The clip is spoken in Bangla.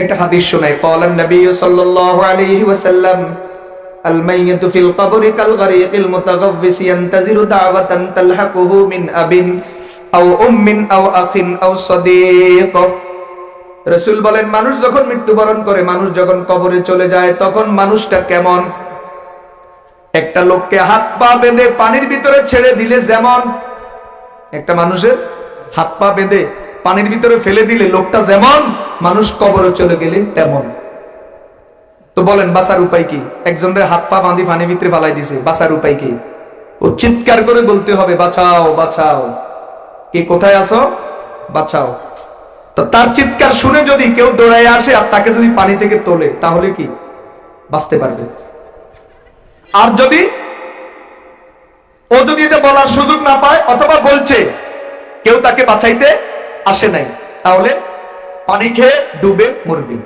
একটা হাদিস শোনাই, ক্বালান নবী সাল্লাল্লাহু আলাইহি ওয়াসাল্লাম আল মাইয়িতু ফিল কবরি কাল গরীকিল মুতাগাফফিস ইয়ান্তাজিরু দাওয়াতান তালহাকুহু মিন আবিন আও উম্মিন আও আখিন আও সাদীক। রাসূল বলেন, মানুষ যখন মৃত্যুবরণ করে, মানুষ যখন কবরে চলে যায়, তখন মানুষটা কেমন? একটা লোককে হাত পা বেঁধে পানির ভিতরে ছেড়ে দিলে যেমন, একটা মানুষের হাত পা বেঁধে পানির ভিতরে ফেলে দিলে লোকটা যেমন, মানুষ কবরে চলে গেলে তেমন। তো বলেন বাঁচার উপায় কি? একজনের হাত পা বাঁধি পানির ভিতরে ফালাই দিছে, বাঁচার উপায় কি? ও চিৎকার করে বলতে হবে, বাঁচাও বাঁচাও, কে কোথায় আছো, বাঁচাও। তো তার চিৎকার শুনে যদি কেউ দৌড়ায় আসে আর তাকে যদি পানি থেকে তোলে, তাহলে কি বাঁচতে পারবে? আর যদি ও যদি এটা বলার সুযোগ না পায়, অথবা বলছে কেউ তাকে বাঁচাইতে আসে নাই, তাহলে পানি খেয়ে ডুবে মরবে।